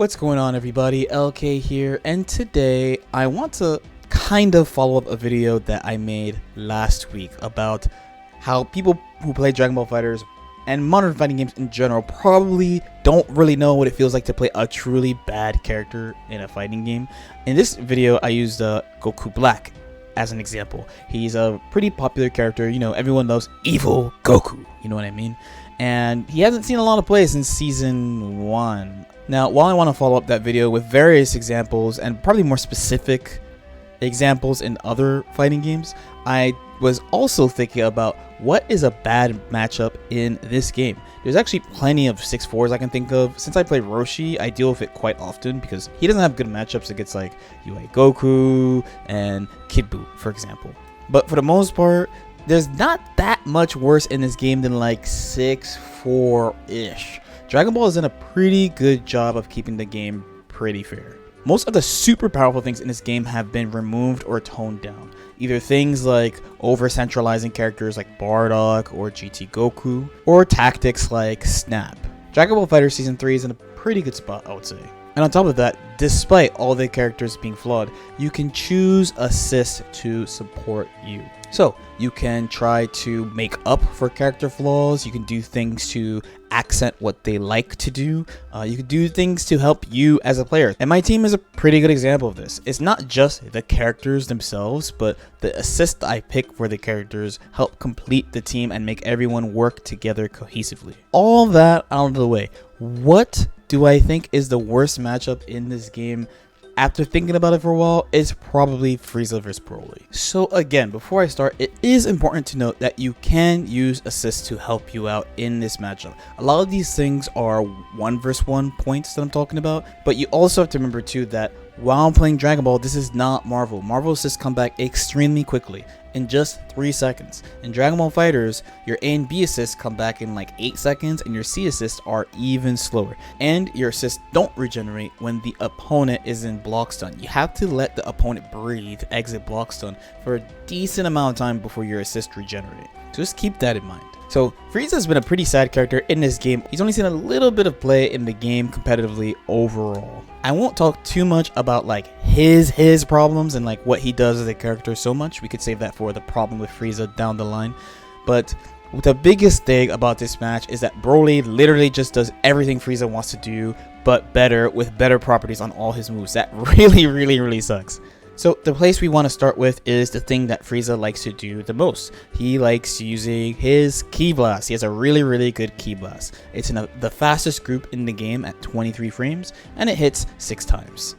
What's going on, everybody? LK here, and today I want to kind of follow up a video that I made last week about how people who play Dragon Ball FighterZ and modern fighting games in general probably don't really know what it feels like to play a truly bad character in a fighting game. In this video, I used Goku Black as an example. He's a pretty popular character, you know, everyone loves evil Goku, you know what I mean? And he hasn't seen a lot of play since season 1. Now, while I want to follow up that video with various examples and probably more specific examples in other fighting games, I was also thinking about what is a bad matchup in this game. There's actually plenty of 6-4s I can think of. Since I play Roshi, I deal with it quite often because he doesn't have good matchups against like UA Goku and Kid Buu, for example. But for the most part, there's not that much worse in this game than like 6-4-ish. Dragon Ball has done a pretty good job of keeping the game pretty fair. Most of the super powerful things in this game have been removed or toned down. Either things like over-centralizing characters like Bardock or GT Goku, or tactics like Snap. Dragon Ball FighterZ Season 3 is in a pretty good spot, I would say. And on top of that, despite all the characters being flawed, you can choose assists to support you. So you can try to make up for character flaws, you can do things to accent what they like to do, you can do things to help you as a player. And my team is a pretty good example of this. It's not just the characters themselves, but the assists I pick for the characters help complete the team and make everyone work together cohesively. All that out of the way, what do I think is the worst matchup in this game? After thinking about it for a while, it's probably Frieza vs Broly. So again, before I start, it is important to note that you can use assists to help you out in this matchup. A lot of these things are 1v1 points that I'm talking about, but you also have to remember too that while playing Dragon Ball, this is not Marvel. Marvel assists come back extremely quickly, in just 3 seconds. In Dragon Ball FighterZ, your A and B assists come back in like 8 seconds, and your C assists are even slower. And your assists don't regenerate when the opponent is in block stun. You have to let the opponent breathe, exit block stun, for a decent amount of time before your assists regenerate. So just keep that in mind. So Frieza has been a pretty sad character in this game. He's only seen a little bit of play in the game competitively overall. I won't talk too much about like his problems and like what he does as a character so much. We could save that for the problem with Frieza down the line. But the biggest thing about this match is that Broly literally just does everything Frieza wants to do, but better, with better properties on all his moves. That really sucks. So the place we want to start with is the thing that Frieza likes to do the most. He likes using his Ki Blast. He has a really good Ki Blast. It's in the fastest group in the game at 23 frames, and it hits 6 times.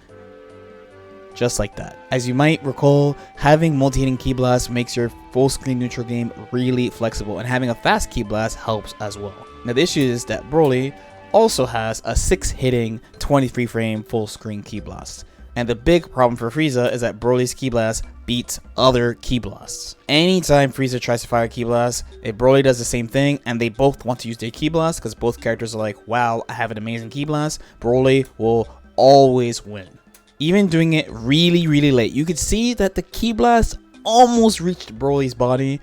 Just like that. As you might recall, having multi-hitting Ki Blast makes your full screen neutral game really flexible, and having a fast Ki Blast helps as well. Now the issue is that Broly also has a 6-hitting 23 frame full screen Ki Blast. And the big problem for Frieza is that Broly's Ki Blast beats other Ki Blasts. Anytime Frieza tries to fire a Ki Blast, Broly does the same thing, and they both want to use their Ki Blast because both characters are like, wow, I have an amazing Ki Blast. Broly will always win. Even doing it really late, you could see that the Ki Blast almost reached Broly's body.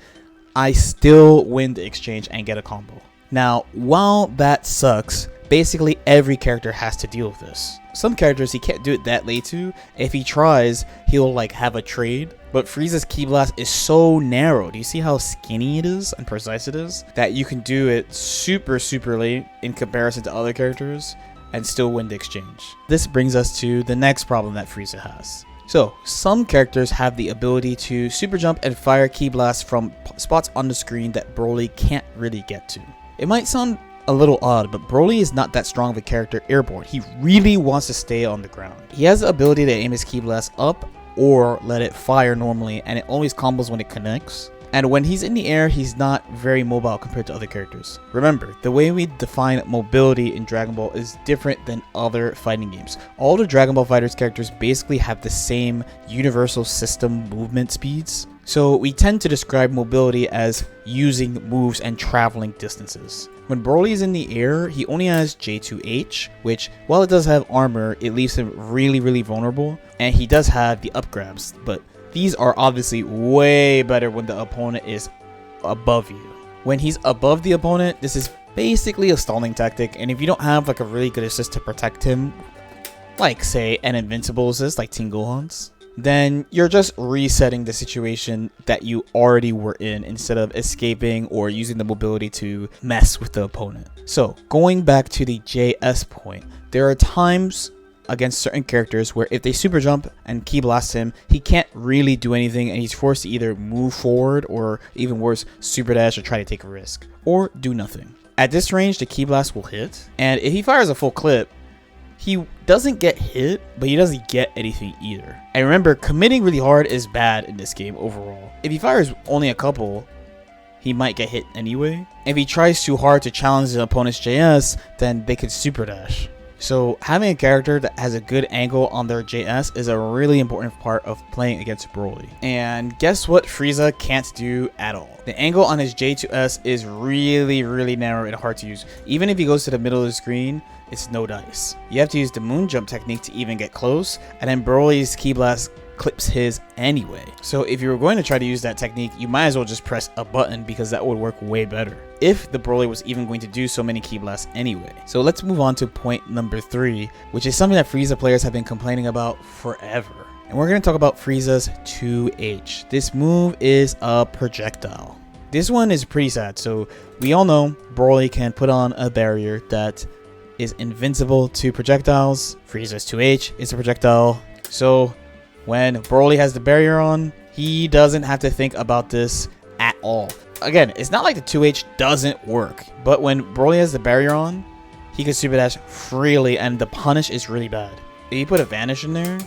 I still win the exchange and get a combo. Now, while that sucks, basically every character has to deal with this. Some characters he can't do it that late to. If he tries, he'll like have a trade. But Frieza's Ki Blast is so narrow. Do you see how skinny it is and precise it is? That you can do it super late in comparison to other characters and still win the exchange. This brings us to the next problem that Frieza has. So, some characters have the ability to super jump and fire Ki Blasts from spots on the screen that Broly can't really get to. It might sound a little odd, but Broly is not that strong of a character airborne. He really wants to stay on the ground. He has the ability to aim his Ki Blast up or let it fire normally, and it always combos when it connects. And when he's in the air, he's not very mobile compared to other characters. Remember, the way we define mobility in Dragon Ball is different than other fighting games. All the Dragon Ball FighterZ characters basically have the same universal system movement speeds. So we tend to describe mobility as using moves and traveling distances. When Broly is in the air, he only has J2H, which, while it does have armor, it leaves him really vulnerable, and he does have the up grabs, but these are obviously way better when the opponent is above you. When he's above the opponent, this is basically a stalling tactic, and if you don't have like a really good assist to protect him, like say an invincible assist like Team Gohan's, then you're just resetting the situation that you already were in instead of escaping or using the mobility to mess with the opponent. So going back to the JS point, there are times against certain characters where if they super jump and ki blast him, he can't really do anything and he's forced to either move forward or even worse, super dash or try to take a risk or do nothing. At this range, the ki blast will hit, and if he fires a full clip, he doesn't get hit, but he doesn't get anything either. And remember, committing really hard is bad in this game overall. If he fires only a couple, he might get hit anyway. If he tries too hard to challenge the opponent's JS, then they could super dash. So having a character that has a good angle on their JS is a really important part of playing against Broly. And guess what Frieza can't do at all? The angle on his J to S is really narrow and hard to use. Even if he goes to the middle of the screen, it's no dice. You have to use the moon jump technique to even get close, and then Broly's ki blast clips his anyway. So if you were going to try to use that technique, you might as well just press a button because that would work way better if the Broly was even going to do so many ki blasts anyway. So let's move on to point number 3, which is something that Frieza players have been complaining about forever. And we're going to talk about Frieza's 2H. This move is a projectile. This one is pretty sad. So we all know Broly can put on a barrier that is invincible to projectiles. Frieza's 2H is a projectile. So when Broly has the barrier on, he doesn't have to think about this at all. Again, it's not like the 2H doesn't work, but when Broly has the barrier on, he can super dash freely and the punish is really bad. If you put a vanish in there,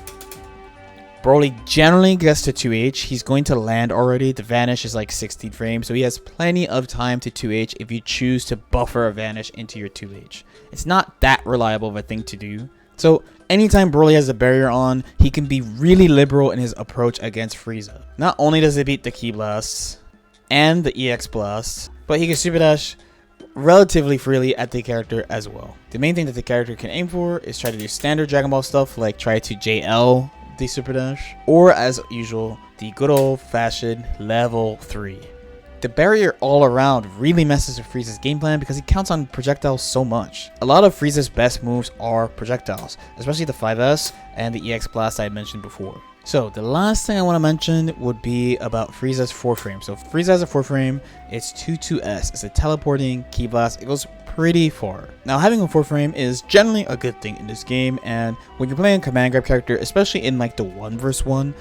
Broly generally gets to 2H. He's going to land already. The vanish is like 16 frames, so he has plenty of time to 2H if you choose to buffer a vanish into your 2H. It's not that reliable of a thing to do. So anytime Broly has a barrier on, he can be really liberal in his approach against Frieza. Not only does it beat the ki blasts and the EX blasts, but he can super dash relatively freely at the character as well. The main thing that the character can aim for is try to do standard Dragon Ball stuff like try to JL the super dash, or as usual, the good old fashioned level 3. The barrier all around really messes with Frieza's game plan because he counts on projectiles so much. A lot of Frieza's best moves are projectiles, especially the 5S and the EX blast I mentioned before. So the last thing I want to mention would be about Frieza's 4-frame. So Frieza has a 4-frame, it's 2-2S. It's a teleporting ki blast. It goes pretty far. Now having a 4-frame is generally a good thing in this game, and when you're playing a command grab character, especially in like the 1v1,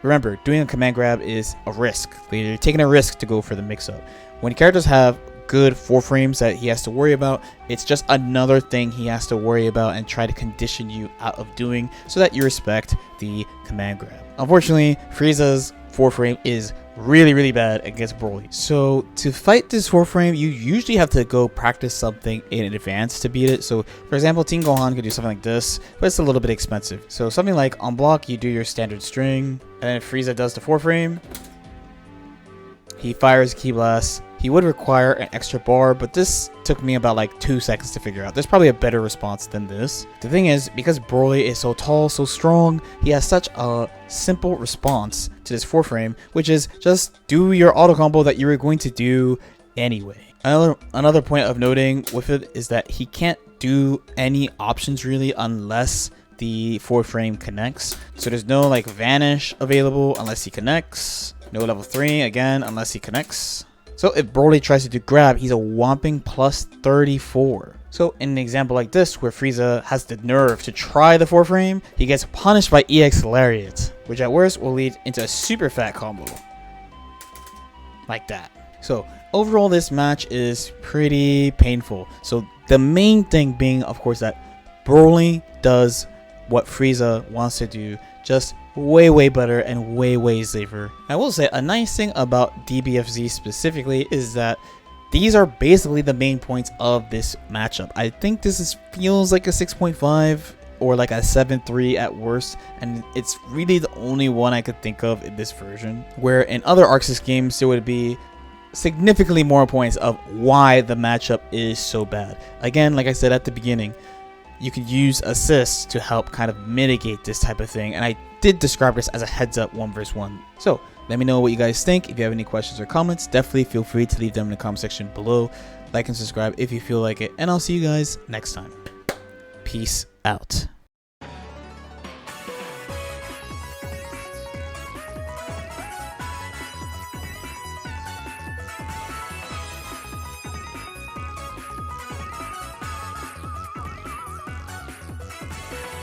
remember, doing a command grab is a risk. You're taking a risk to go for the mix-up. When characters have good 4-frames that he has to worry about, it's just another thing he has to worry about and try to condition you out of doing so that you respect the command grab. Unfortunately, Frieza's 4-frame is really bad against Broly. So to fight this 4-frame, you usually have to go practice something in advance to beat it. So for example, Team Gohan could do something like this, but it's a little bit expensive. So something like on block, you do your standard string, and then if Frieza does the 4-frame, he fires ki blast. He would require an extra bar, but this took me about like 2 seconds to figure out. There's probably a better response than this. The thing is, because Broly is so tall, so strong, he has such a simple response to this 4-frame, which is just do your auto combo that you were going to do anyway. Another point of noting with it is that he can't do any options really unless the 4-frame connects. So there's no like vanish available unless he connects. No level 3 again unless he connects. So if Broly tries to do grab, he's a whopping plus 34. So in an example like this, where Frieza has the nerve to try the 4-frame, he gets punished by EX Lariat, which at worst will lead into a super fat combo. Like that. So overall, this match is pretty painful. So the main thing being, of course, that Broly does what Frieza wants to do, just way better and way safer. I will say a nice thing about DBFZ specifically is that these are basically the main points of this matchup. I think this feels like a 6.5 or like a 7.3 at worst, and it's really the only one I could think of in this version, where in other Arxis games there would be significantly more points of why the matchup is so bad. Again, like I said at the beginning, you could use assists to help kind of mitigate this type of thing, and I did describe this as a heads up 1v1. So let me know what you guys think. If you have any questions or comments, definitely feel free to leave them in the comment section below. Like and subscribe if you feel like it, and I'll see you guys next time. Peace out.